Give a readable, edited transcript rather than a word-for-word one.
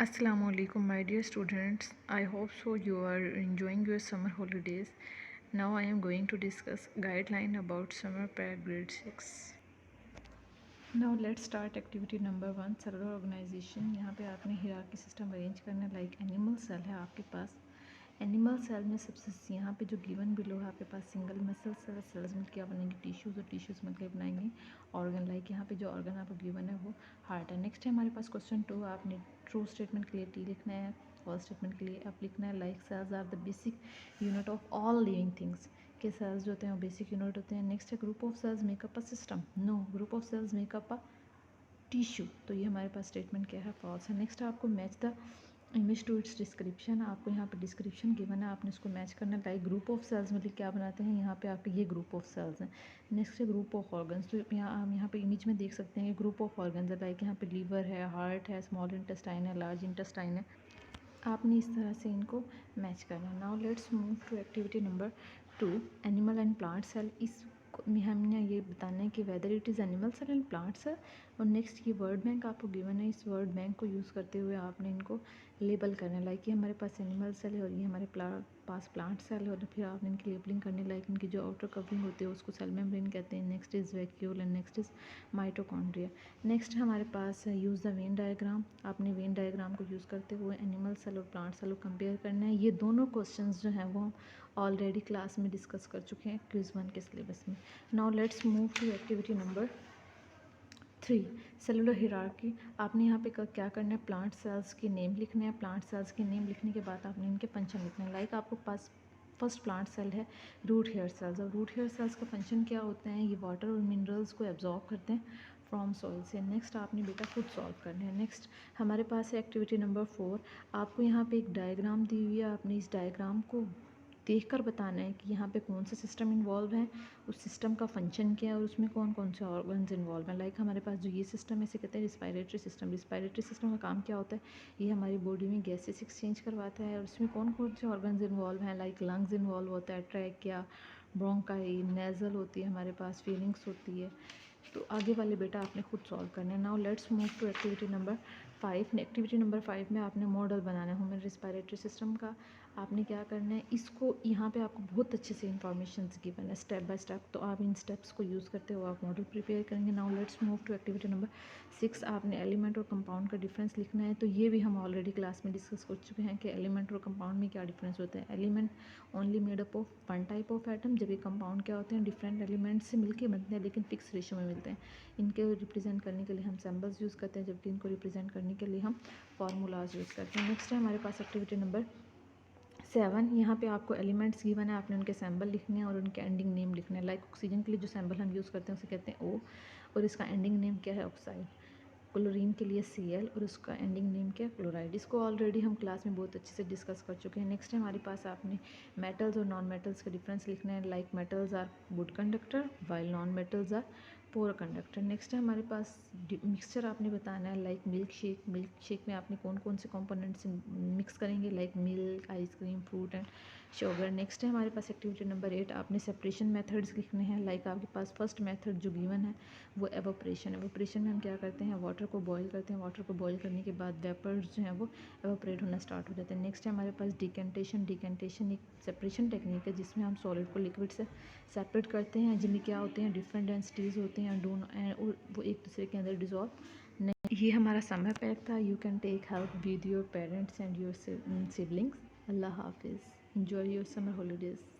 Assalamu alaikum my dear students. I hope so you are enjoying your summer holidays. Now I am going to discuss guideline about summer prac grade 6. Now let's start activity number 1 cellular organization. यहाँ पे आपने hierarchy system arrange करना है like animal cell है आपके पास. Animal cell में सबसे यहाँ पे जो गिवन बिलो है आपके पास सिंगल मसल सेल, सेल्स मिलकर क्या बनेंगे टिश्यूज़, और टिश्यूज़ मिलकर बनाएंगे ऑर्गन. लाइक यहाँ पे जो ऑर्गन आपको गिवन है वो हार्ट है. नेक्स्ट है हमारे पास क्वेश्चन 2. आपने ट्रू स्टेटमेंट के लिए टी लिखना है, फॉल्स स्टेटमेंट के लिए आप लिखना है like cells are the basic unit of all living things. के सेल्स जो होते हैं वो बेसिक यूनिट होते हैं. नेक्स्ट है group of cells make up a system. No, group of cells make up a tissue. तो ये हमारे पास स्टेटमेंट क्या है, फॉल्स है. नेक्स्ट है आपको match the image to its description. आपको यहाँ पे डिस्क्रिप्शन गिवन है, आपने इसको मैच करना है. लाइक ग्रुप ऑफ सेल्स मतलब क्या बनाते हैं, यहाँ पे आपके ये ग्रुप ऑफ सेल्स हैं. नेक्स्ट है ग्रुप ऑफ ऑर्गन्स. तो यहाँ हम यहाँ पे इमेज में देख सकते हैं कि ग्रुप ऑफ ऑर्गन्स है. लाइक यहाँ पे लीवर है, हार्ट है, स्मॉल इंटेस्टाइन है, लार्ज इंटेस्टाइन है. आपने इस तरह से इनको मैच करना है. Now let's move to activity number 2 animal and plant cell. इस में हमने ये बताना है कि whether it is animal cell and plant cell. और नेक्स्ट ये वर्ड बैंक आपको गिवन है, इस वर्ड बैंक को यूज़ करते हुए आपने इनको लेबल करना है. लाइक ये हमारे पास एनिमल सेल है और ये हमारे पास प्लांट सेल है. और फिर आपने इनकी लेबलिंग करनी है. लाइक इनकी जो आउटर कवरिंग होती है उसको सेल मेम्ब्रेन कहते हैं. Next is vacuole and next is mitochondria. Next हमारे पास है यूज़ द वेन डायग्राम. आपने वेन डायग्राम को यूज़ करते हुए एनिमल सेल और प्लांट सेल को कंपेयर करना है. ये दोनों क्वेश्चंस जो हैं वो हम ऑलरेडी क्लास में डिस्कस कर चुके हैं क्विज़ 1 के सिलेबस में. Now let's move to activity number 3 cellular hierarchy. आपने यहाँ पे क्या करना है, प्लांट सेल्स के नेम लिखने हैं. प्लांट सेल्स के नेम लिखने के बाद आपने इनके फंक्शन लिखना है. लाइक आपको पास फर्स्ट प्लांट सेल है रूट हेयर सेल्स. और रूट हेयर सेल्स का फंक्शन क्या होता है, ये वाटर और मिनरल्स को एब्जॉर्ब करते हैं फ्रॉम सॉइल से. नेक्स्ट आपने बेटा खुद सॉल्व करना है. नेक्स्ट हमारे पास है एक्टिविटी नंबर 4. आपको यहाँ पे एक डायग्राम दी हुई है. आपने इस डायग्राम को देखकर बताना है कि यहाँ पे कौन सा सिस्टम इन्वॉल्व है, उस सिस्टम का फंक्शन क्या है और उसमें कौन कौन से ऑर्गन्स इन्वॉल्व हैं. लाइक हमारे पास जो ये सिस्टम है इसे कहते हैं रिस्पायरेटरी सिस्टम. रिस्पायरेटरी सिस्टम का काम क्या होता है, ये हमारी बॉडी में गैसेस एक्सचेंज करवाता है. और उसमें कौन कौन से ऑर्गन्स इन्वॉल्व हैं, लाइक लंग्स इन्वॉल्व होता है, ट्रैकिया, ब्रोंकाई, नेज़ल होती है हमारे पास, फीलिंग्स होती है. तो आगे वाले बेटा आपने खुद सॉल्व करना है. Now let's move to activity number 5. Activity number 5 में आपने मॉडल बनाना है ह्यूमन रिस्पायरेटरी सिस्टम का. आपने क्या करना है, इसको यहाँ पे आपको बहुत अच्छे से इंफॉर्मेशन गिवन है स्टेप बाय स्टेप. तो आप इन स्टेप्स को यूज़ करते हुए आप मॉडल प्रिपेयर करेंगे. Now let's move to activity number 6. आपने एलिमेंट और कंपाउंड का डिफरेंस लिखना है. तो ये भी हम ऑलरेडी क्लास में डिस्कस कर चुके हैं कि एलिमेंट और कंपाउंड में क्या डिफरेंस होता है. Element only made up of one type of atom, जबकि कंपाउंड क्या होते हैं, डिफरेंट एलिमेंट्स से मिलके बनते हैं लेकिन फिक्स रेशियो में मिलते हैं. इनके रिप्रेजेंट करने के लिए हम सिंबल्स यूज़ करते हैं, जबकि इनको रिप्रेजेंट करने के लिए हम फार्मूलाज यूज़ करते हैं. नेक्स्ट है हमारे पास एक्टिविटी नंबर 7. यहाँ पे आपको एलिमेंट्स गिवन है, आपने उनके सैम्बल लिखने हैं और उनके एंडिंग नेम लिखने हैं. लाइक ऑक्सीजन के लिए जो सैम्बल हम यूज़ करते हैं उसे कहते हैं O और इसका एंडिंग नेम क्या है, ऑक्साइड. क्लोरीन के लिए Cl और उसका एंडिंग नेम क्या है, क्लोराइड. इसको ऑलरेडी हम क्लास में बहुत अच्छे से डिस्कस कर चुके हैं. नेक्स्ट है हमारे पास आपने मेटल्स और नॉन मेटल्स का डिफरेंस लिखना है. Like metals are good conductor while non metals are poor conductor. Next है हमारे पास मिक्सचर आपने बताना है. लाइक मिल्क शेक में आपने कौन कौन से कंपोनेंट्स मिक्स करेंगे, like milk, ice cream, fruit and sugar. Next है हमारे पास एक्टिविटी नंबर 8. आपने सेपरेशन मेथड्स लिखने हैं. लाइक आपके पास फर्स्ट मेथड जो गिवन है वो एवोपरेशन. एवोपरेशन में हम क्या करते हैं, वाटर को बॉईल करते हैं. वाटर को बॉईल करने के बाद वेपर्स जो हैं वो एवोपरेट होना स्टार्ट हो जाते हैं. नेक्स्ट है हमारे पास डिकेंटेशन. डिकेंटेशन एक सेपरेशन टेक्निक है जिसमें हम सॉलिड को लिक्विड से सेपरेट करते हैं, जिनमें क्या होते हैं, डिफरेंट डेंसिटीज़ होते हैं दोनों और वो एक दूसरे के अंदर डिजॉल्व नहीं. ये हमारा समर पैक था. You can take help with your parents and your siblings. अल्लाह हाफिज़. enjoy your summer holidays.